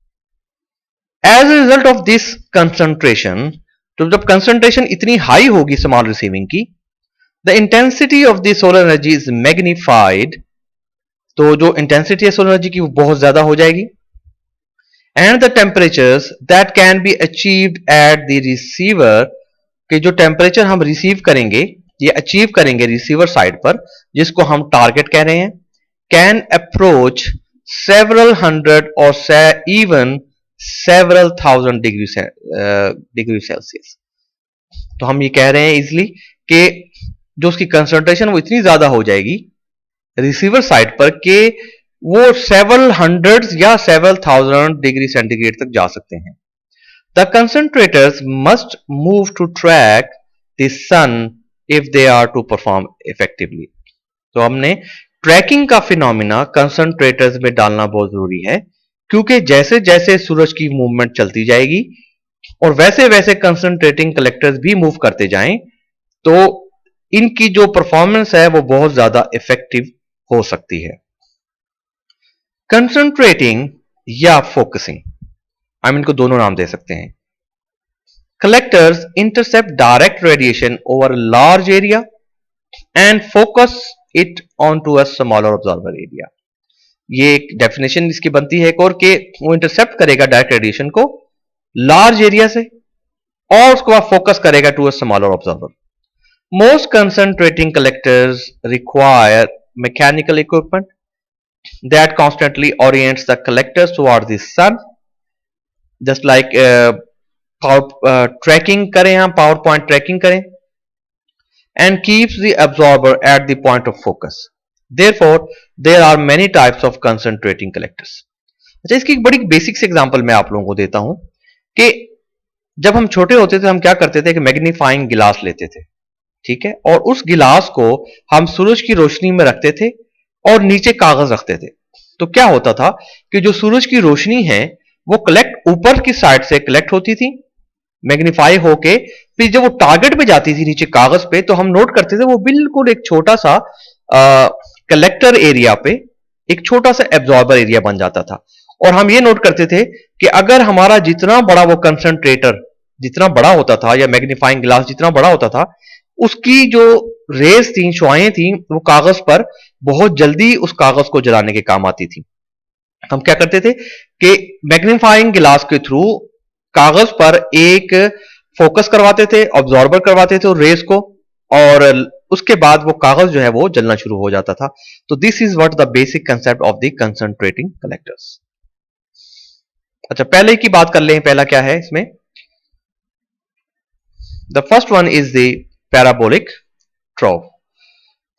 As a result of this concentration, तो जब कंसंट्रेशन इतनी हाई होगी स्मॉल रिसीविंग की, the intensity of the solar energy is magnified, तो जो इंटेंसिटी है सोलर एनर्जी की वो बहुत ज्यादा हो जाएगी, and the temperatures that can be achieved at the receiver, कि जो टेम्परेचर हम रिसीव करेंगे, ये अचीव करेंगे रिसीवर साइड पर, जिसको हम टारगेट कह रहे हैं, कैन अप्रोच सेवरल हंड्रेड और even several thousand degree Celsius. तो हम ये कह रहे हैं इजिली कि जो उसकी कंसंट्रेशन वो इतनी ज्यादा हो जाएगी रिसीवर साइड पर कि वो सेवरल हंड्रेड्स या सेवरल थाउजेंड डिग्री सेंटीग्रेड तक जा सकते हैं। The concentrators must move to track the sun if they are to perform effectively. तो हमने ट्रैकिंग का फिनोमिना कंसंट्रेटर्स में डालना बहुत जरूरी है, क्योंकि जैसे जैसे सूरज की मूवमेंट चलती जाएगी और वैसे वैसे कंसंट्रेटिंग कलेक्टर्स भी मूव करते जाएं, तो इनकी जो परफॉर्मेंस है वो बहुत ज्यादा इफेक्टिव हो सकती है। कंसंट्रेटिंग या फोकसिंग, हम इनको दोनों नाम दे सकते हैं। Collectors intercept direct radiation over large area and focus it on to a smaller observer area. ये एक डेफिनेशन इसकी बनती है एक और, कि वो इंटरसेप्ट करेगा डायरेक्ट रेडिएशन को लार्ज एरिया से और उसको बाद फोकस करेगा to a smaller observer. Most concentrating collectors require mechanical equipment that constantly orients the collectors towards the sun, just like tracking करें, हम पावर पॉइंट ट्रैकिंग करें, and keeps the absorber at the point of focus. Therefore there are many types of concentrating collectors. अच्छा, इसकी एक बड़ी बेसिक से एग्जांपल मैं आप लोगों को देता हूं कि जब हम छोटे होते थे हम क्या करते थे कि मैग्नीफाइंग गिलास लेते थे, ठीक है, और उस गिलास को हम सूरज की रोशनी में रखते थे और नीचे कागज रखते थे। तो क्या होता था कि जो सूरज की रोशनी है वो कलेक्ट ऊपर की साइड से कलेक्ट होती थी मैग्नीफाई होके, फिर जब वो टारगेट पे जाती थी नीचे कागज पे, तो हम नोट करते थे वो बिल्कुल एक छोटा सा कलेक्टर एरिया पे एक छोटा सा एब्जॉर्बर एरिया बन जाता था। और हम ये नोट करते थे कि अगर हमारा जितना बड़ा वो कंसंट्रेटर जितना बड़ा होता था या मैग्नीफाइंग ग्लास जितना बड़ा होता था, उसकी जो रेस थी, शुआएं थी, वो कागज पर बहुत जल्दी उस कागज को जलाने के काम आती थी। हम क्या करते थे कि मैग्नीफाइंग गिलास के थ्रू कागज पर एक फोकस करवाते थे, ऑब्जॉर्बर करवाते थे और रेस को, और उसके बाद वो कागज जो है वो जलना शुरू हो जाता था। तो this is what the basic concept of the concentrating collectors. अच्छा, पहले की बात कर लें, पहला क्या है इसमें। The first one is the parabolic trough.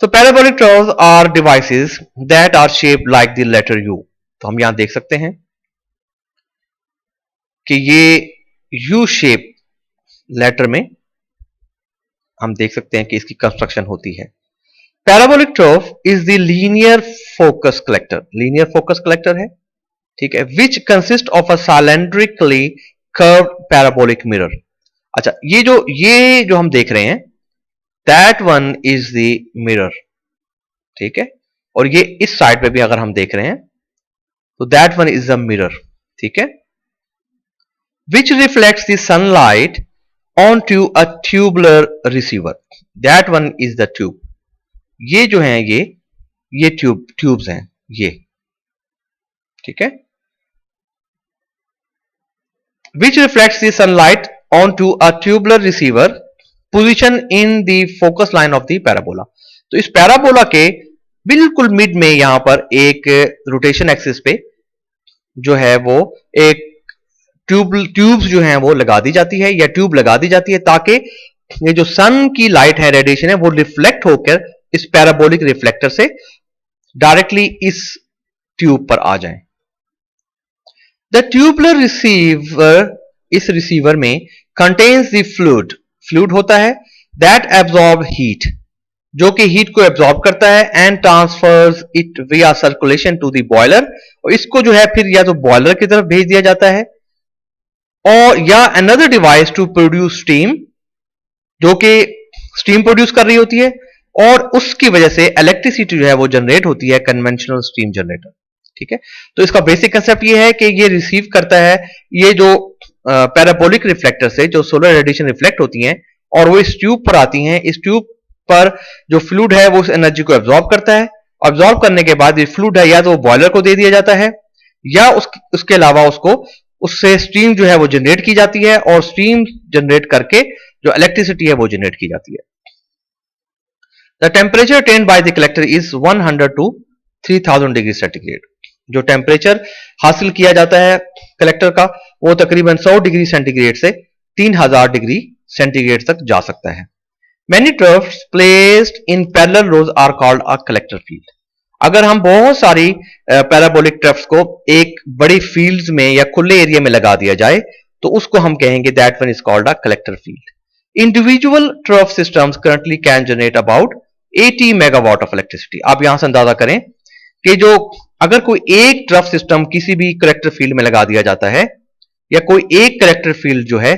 So parabolic troughs are devices that are shaped like the letter U. तो हम यहां देख सकते हैं कि ये U शेप लेटर में हम देख सकते हैं कि इसकी कंस्ट्रक्शन होती है। Parabolic trough is the linear focus collector, linear focus collector है, ठीक है, which consist of a cylindrically curved parabolic mirror. अच्छा, ये जो हम देख रहे हैं, that one is the mirror, ठीक है, और ये इस साइड पे भी अगर हम देख रहे हैं तो that one is the mirror, ठीक है, which reflects the sunlight on to a tubular receiver, that one is the tube. ये जो है ये ट्यूब्स हैं ये, ठीक है, which reflects the sunlight on to a tubular receiver position in the focus line of the parabola. तो इस पैराबोला के बिल्कुल मिड में यहां पर एक रोटेशन एक्सिस पे जो है वो एक ट्यूब्स जो हैं वो लगा दी जाती है, या ट्यूब लगा दी जाती है, ताकि ये जो सन की लाइट है, रेडिएशन है, वो रिफ्लेक्ट होकर इस पैराबोलिक रिफ्लेक्टर से डायरेक्टली इस ट्यूब पर आ जाए। द ट्यूबुलर रिसीवर, इस रिसीवर में कंटेन्स द फ्लूइड होता है, दैट एब्जॉर्ब हीट, जो कि हीट को एब्जॉर्ब करता है, एंड ट्रांसफर्स इट विया सर्कुलेशन टू द बॉयलर, और इसको जो है फिर या तो बॉयलर की तरफ भेज दिया जाता है, और या another device to produce steam, जो कि स्टीम प्रोड्यूस कर रही होती है, और उसकी वजह से इलेक्ट्रिसिटी जो है वो जनरेट होती है, कन्वेंशनल स्टीम जनरेटर, ठीक है। तो इसका बेसिक कंसेप्ट ये है कि ये रिसीव करता है ये जो पैराबोलिक रिफ्लेक्टर से जो सोलर रेडिएशन रिफ्लेक्ट होती हैं और वो इस ट्यूब पर आती हैं। इस ट्यूब पर जो फ्लूइड है वो उस एनर्जी को एब्जॉर्ब करता है। एब्जॉर्ब करने के बाद ये फ्लूइड है या तो बॉयलर को दे दिया जाता है, या उसके अलावा उसको उससे स्ट्रीम जो है वो जनरेट की जाती है और स्ट्रीम जनरेट करके जो इलेक्ट्रिसिटी है वो जनरेट की जाती है। The temperature attend by the collector is 100 to 3000 degree centigrade. जो टेम्परेचर हासिल किया जाता है कलेक्टर का वो तकरीबन 100 डिग्री सेंटीग्रेड से 3000 डिग्री सेंटीग्रेड तक जा सकता है। Many troughs placed in parallel rows are called a collector field. अगर हम बहुत सारी पैराबोलिक ट्रफ्स को एक बड़ी फील्ड्स में या खुले एरिया में लगा दिया जाए तो उसको हम कहेंगे that one is called a collector field. Individual trough systems currently can generate about 80 megawatt of electricity. आप यहां से अंदाजा करें कि जो अगर कोई एक ट्रफ सिस्टम किसी भी कलेक्टर फील्ड में लगा दिया जाता है या कोई एक कलेक्टर फील्ड जो है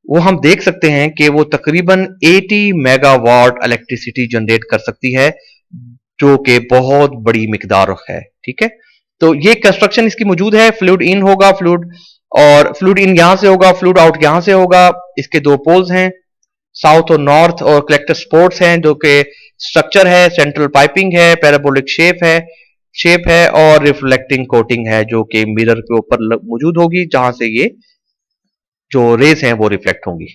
वो हम देख सकते हैं कि वो तकरीबन 80 मेगावाट इलेक्ट्रिसिटी जनरेट कर सकती है, जो कि बहुत बड़ी मिकदार है। ठीक है, तो ये कंस्ट्रक्शन इसकी मौजूद है। फ्लूइड इन होगा, फ्लूइड इन यहां से होगा, फ्लूइड आउट यहां से होगा। इसके दो पोल्स हैं, साउथ और नॉर्थ, और कलेक्टर सपोर्ट्स हैं जो कि स्ट्रक्चर है, सेंट्रल पाइपिंग है, पैराबोलिक शेप है और रिफ्लेक्टिंग कोटिंग है जो कि मिरर के ऊपर मौजूद होगी, जहां से ये जो रेस हैं वो रिफ्लेक्ट होंगी।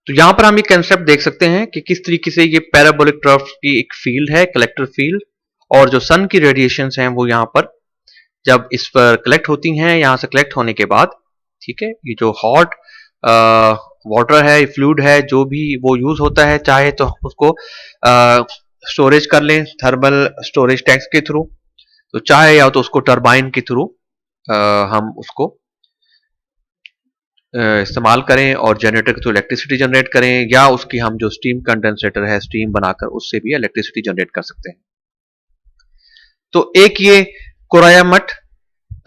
तो यहां पर हम ये कंसेप्ट देख सकते हैं कि किस तरीके से ये पैराबोलिक ट्रफ की एक फील्ड है, कलेक्टर फील्ड, और जो सन की रेडिएशंस हैं वो यहां पर जब इस पर कलेक्ट होती हैं, यहां से कलेक्ट होने के बाद, ठीक है, ये जो हॉट वाटर है, फ्लूइड है, जो भी वो यूज होता है, चाहे तो उसको स्टोरेज कर लें थर्मल स्टोरेज टैंक्स के थ्रू, तो चाहे या तो उसको टरबाइन के थ्रू हम उसको इस्तेमाल करें और जनरेटर के थ्रू इलेक्ट्रिसिटी जनरेट करें, या उसकी हम जो स्टीम कंडेंसेटर है स्टीम बनाकर उससे भी इलेक्ट्रिसिटी जनरेट कर सकते हैं। तो एक ये कोरायामठ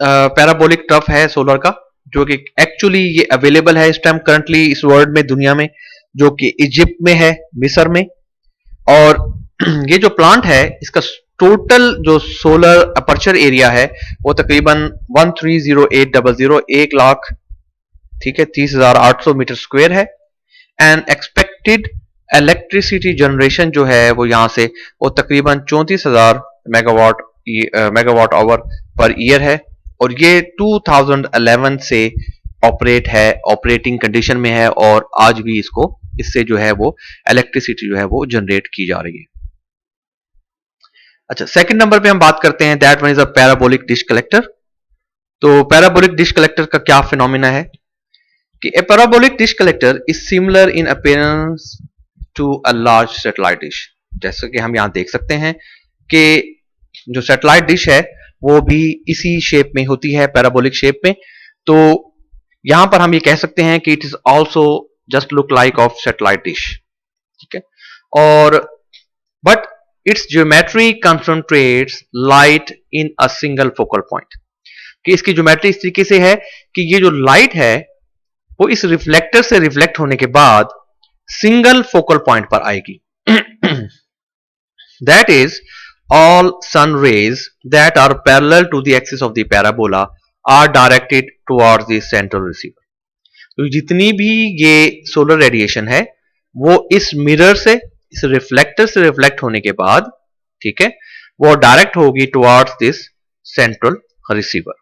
पैराबोलिक ट्रफ है सोलर का, जो कि एक्चुअली ये अवेलेबल है इस टाइम करंटली इस वर्ल्ड में, दुनिया में, जो कि इजिप्ट में है, मिस्र में। और ये जो प्लांट है इसका टोटल जो सोलर अपर्चर एरिया है वो तकरीबन 130800 1 लाख, ठीक है, 30,800 मीटर स्क्वायर है। एंड एक्सपेक्टेड इलेक्ट्रिसिटी जनरेशन जो है वो यहां से वो तकरीबन 34,000 मेगावाट आवर पर ईयर है, और ये 2011 से ऑपरेटिंग कंडीशन में है, और आज भी इससे जो है वो इलेक्ट्रिसिटी जो है वो जनरेट की जा रही है। अच्छा, सेकंड नंबर पे हम बात करते हैं that one is a parabolic dish collector. तो पैराबोलिक डिश कलेक्टर का क्या फिनोमिना है कि a parabolic dish collector is similar in appearance to a large satellite dish. जैसे कि हम यहां देख सकते हैं कि जो सैटेलाइट डिश है वो भी इसी शेप में होती है, पैराबोलिक शेप में। तो यहां पर हम ये कह सकते हैं कि it is also just look like of satellite dish, ठीक है, और but it's geometry concentrates light in a single focal point. कि इसकी ज्योमेट्री इस तरीके से है कि ये जो लाइट है वो इस रिफ्लेक्टर से रिफ्लेक्ट होने के बाद सिंगल फोकल पॉइंट पर आएगी। That is all sun rays that are parallel to the axis of the parabola are directed towards the central receiver। तो जितनी भी ये सोलर रेडिएशन है वो इस मिरर से, इस रिफ्लेक्टर से रिफ्लेक्ट होने के बाद, ठीक है, वो डायरेक्ट होगी towards this central receiver.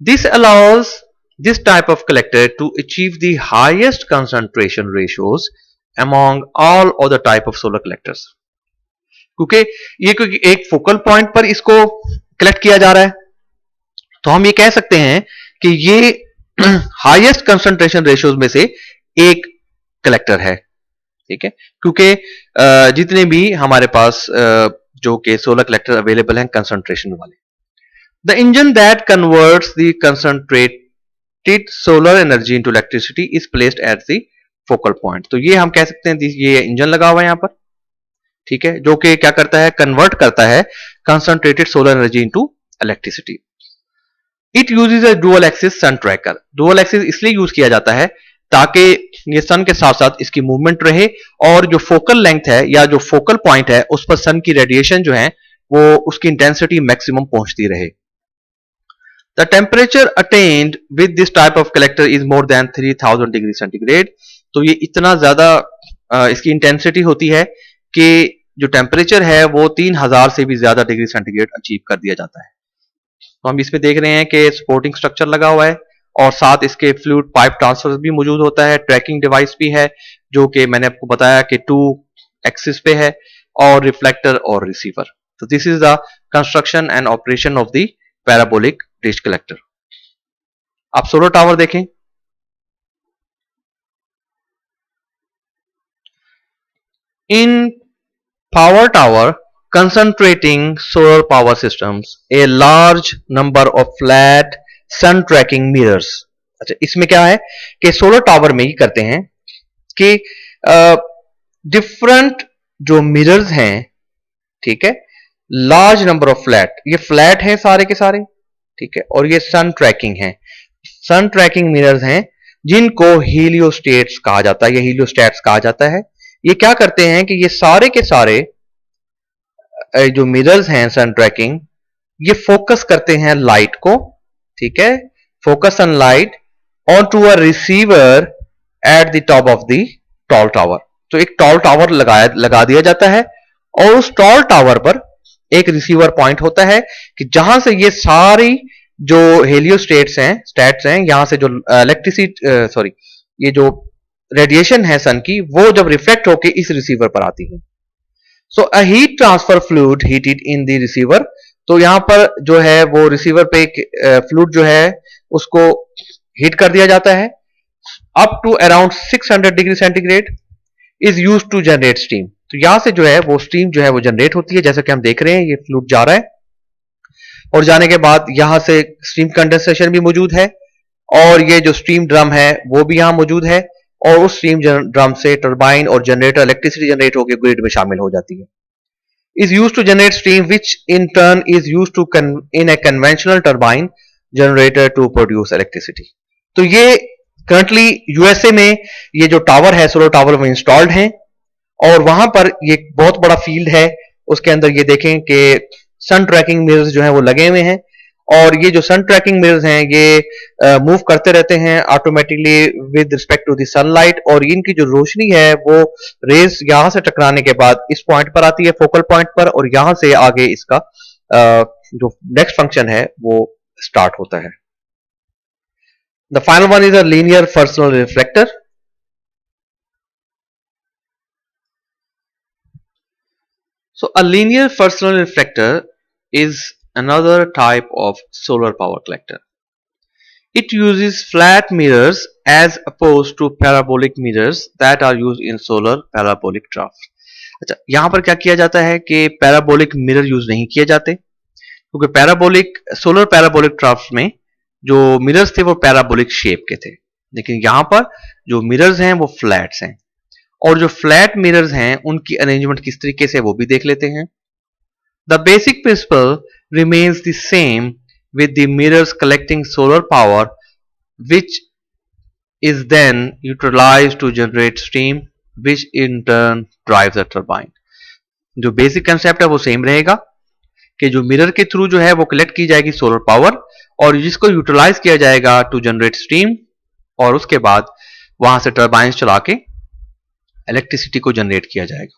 This allows this type of collector to achieve the highest concentration ratios among all other type of solar collectors। क्योंकि एक फोकल पॉइंट पर इसको कलेक्ट किया जा रहा है, तो हम ये कह सकते हैं कि ये हाईएस्ट कंसंट्रेशन रेशियोज में से एक कलेक्टर है, ठीक है, क्योंकि जितने भी हमारे पास जो कि सोलर कलेक्टर अवेलेबल हैं कंसंट्रेशन वाले। The engine that converts the concentrated solar energy into electricity is placed at the focal point. तो ये हम कह सकते हैं ये इंजन लगा हुआ है यहां पर, ठीक है, जो कि क्या करता है, कन्वर्ट करता है concentrated solar energy into electricity. It uses a dual axis sun tracker. Dual axis इसलिए यूज किया जाता है ताकि ये सन के साथ साथ इसकी मूवमेंट रहे, और जो फोकल लेंथ है या जो फोकल पॉइंट है उस पर सन की रेडिएशन जो है वो उसकी इंटेंसिटी मैक्सिमम पहुंचती रहे। The temperature attend with this type of collector is more than 3000 degree centigrade. तो ये इतना ज्यादा इसकी इंटेंसिटी होती है कि जो टेम्परेचर है वो 3000 से भी ज्यादा डिग्री सेंटीग्रेड अचीव कर दिया जाता है। तो हम इसमें देख रहे हैं कि सपोर्टिंग स्ट्रक्चर लगा हुआ है और साथ इसके फ्लूइड पाइप ट्रांसफर भी मौजूद होता है, ट्रैकिंग डिवाइस भी है जो कि मैंने आपको बताया कि 2 एक्सिस पे है, और रिफ्लेक्टर और रिसीवर। तो this is the construction and operation of the parabolic dish collector. आप सोलर टावर देखें। In power tower concentrating solar power systems, a large number of flat sun tracking mirrors। अच्छा, इसमें क्या है कि सोलर टावर में ही करते हैं कि डिफरेंट जो मिरर्स हैं, ठीक है, लार्ज नंबर ऑफ फ्लैट, ये फ्लैट हैं सारे के सारे, ठीक है, और ये सन ट्रैकिंग है। सन ट्रैकिंग मिरर्स हैं जिनको हीलियोस्टेट्स कहा जाता है या हीलियोस्टैट्स कहा जाता है। ये क्या करते हैं कि ये सारे के सारे जो मिरर्स हैं सन ट्रैकिंग, ये फोकस करते हैं लाइट को, ठीक है, focus on light on to a receiver at the top of the tall tower. तो एक टॉल टावर लगा दिया जाता है और उस टॉल टावर पर एक रिसीवर पॉइंट होता है कि जहां से ये सारी जो हेलियोस्टेट्स हैं, स्टैट्स हैं, यहां से जो इलेक्ट्रिसिटी ये जो रेडिएशन है सन की, वो जब रिफ्लेक्ट होके इस रिसीवर पर आती है। So a heat transfer fluid heated in the receiver. तो यहां पर जो है वो रिसीवर पे फ्लूइड जो है उसको हीट कर दिया जाता है up to around 600 degree centigrade, is use to generate steam. तो यहां से जो है वो स्टीम जो है वो जनरेट होती है, जैसा कि हम देख रहे हैं ये फ्लूइड जा रहा है और जाने के बाद यहां से स्टीम कंडेंसेशन भी मौजूद है और ये जो स्टीम ड्रम है वो भी यहां मौजूद है और उस स्टीम ड्रम से टरबाइन और जनरेटर इलेक्ट्रिसिटी जनरेट होकर ग्रिड में शामिल हो जाती है। Is use to generate steam which in turn is use to in a conventional turbine generator to produce electricity. तो ये करंटली यूएसए में ये जो टावर है सोलर टावर में इंस्टॉल्ड है और वहां पर ये बहुत बड़ा फील्ड है, उसके अंदर ये देखें कि सन ट्रैकिंग मिरर्स जो है वो लगे हुए हैं और ये जो सन ट्रैकिंग मिरर्स हैं ये मूव करते रहते हैं automatically with respect to the sunlight, और इनकी जो रोशनी है वो रेज यहां से टकराने के बाद इस पॉइंट पर आती है, फोकल पॉइंट पर, और यहां से आगे इसका जो नेक्स्ट फंक्शन है वो स्टार्ट होता है। The final one is a linear Fresnel reflector. So a linear Fresnel reflector is another type of solar power collector. It uses flat mirrors as opposed to parabolic mirrors that are used in solar parabolic troughs. अच्छा, यहां पर क्या किया जाता है कि पैराबोलिक मिरर यूज नहीं किए जाते क्योंकि सोलर पैराबोलिक ट्राफ्स में जो मिरर्स थे वो पैराबोलिक शेप के थे, लेकिन यहां पर जो मिरर्स हैं वो फ्लैट्स हैं और जो फ्लैट मिरर्स हैं उनकी अरेंजमेंट किस तरीके से वो भी देख लेते हैं। The basic principle remains the same with the mirrors collecting solar power which is then utilised to generate steam which in turn drives the turbine. जो बेसिक कंसेप्ट है वो सेम रहेगा कि जो मिरर के थ्रू जो है वो कलेक्ट की जाएगी सोलर पावर और जिसको यूटिलाइज किया जाएगा टू जनरेट स्टीम, और उसके बाद वहां से टरबाइन चला के इलेक्ट्रिसिटी को जनरेट किया जाएगा।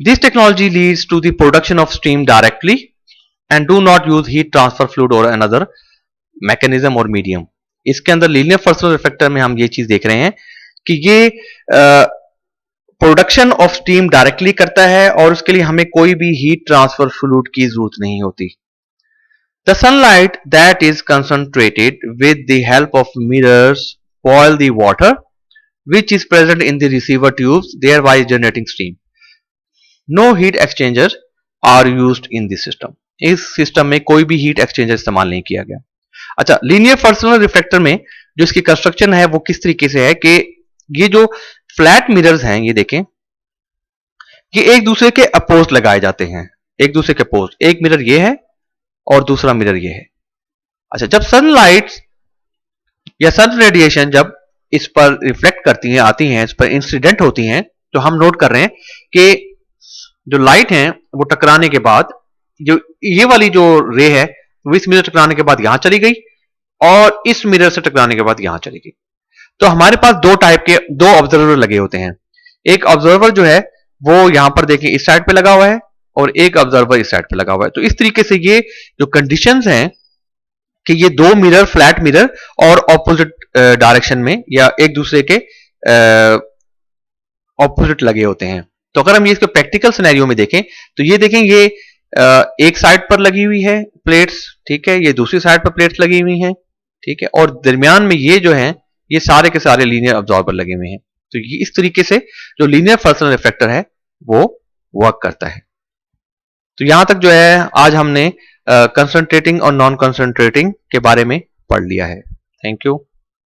This technology leads to the production of steam directly and do not use heat transfer fluid और अनदर मैकेनिज्म और मीडियम। इसके अंदर लीनियर फ्रस्नल रिफ्लेक्टर में हम ये चीज देख रहे हैं कि ये प्रोडक्शन ऑफ स्टीम डायरेक्टली करता है और उसके लिए हमें कोई भी हीट ट्रांसफर फ्लूइड की जरूरत नहीं होती। The sunlight that is concentrated with the help of mirrors boil the water which is present in the receiver tubes, thereby generating steam. No heat exchangers are used in this system. इस सिस्टम में कोई भी हीट एक्सचेंजर इस्तेमाल नहीं किया गया। अच्छा, लीनियर फ्रस्नल रिफ्लेक्टर में जो इसकी कंस्ट्रक्शन है वो किस तरीके से है कि ये जो फ्लैट मिरर्स हैं ये देखें, ये एक दूसरे के अपोज लगाए जाते हैं, एक दूसरे के अपोज, एक मिरर ये है और दूसरा मिरर ये है। अच्छा, जब सनलाइट या सन रेडिएशन जब इस पर रिफ्लेक्ट करती हैं, आती हैं, इस पर इंसिडेंट होती हैं, तो हम नोट कर रहे हैं कि जो लाइट है वो टकराने के बाद जो ये वाली जो रे है वो इस मिरर टकराने के बाद यहां चली गई और इस मिरर से टकराने के बाद यहां चली गई। तो हमारे पास दो टाइप के दो ऑब्जर्वर लगे होते हैं। एक ऑब्जर्वर जो है वो यहां पर देखें इस साइड पे लगा हुआ है और एक ऑब्जर्वर इस साइड पे लगा हुआ है। तो इस तरीके से ये जो कंडीशंस हैं कि ये दो मिरर, फ्लैट मिरर और ऑपोजिट डायरेक्शन में या एक दूसरे के ऑपोजिट लगे होते हैं। तो अगर हम ये इसको प्रैक्टिकल सिनेरियो में देखें तो ये देखें, ये एक साइड पर लगी हुई है प्लेट्स, ठीक है, ये दूसरी साइड पर प्लेट्स लगी हुई हैं, ठीक है, और दरमियान में ये जो हैं ये सारे के सारे लीनियर अब्जॉर्बर लगे हुए हैं। तो ये इस तरीके से जो लीनियर फ्रस्टल रिफ्लेक्टर है वो वर्क करता है। तो यहां तक जो है आज हमने कंसंट्रेटिंग और नॉन कंसंट्रेटिंग के बारे में पढ़ लिया है। Thank you.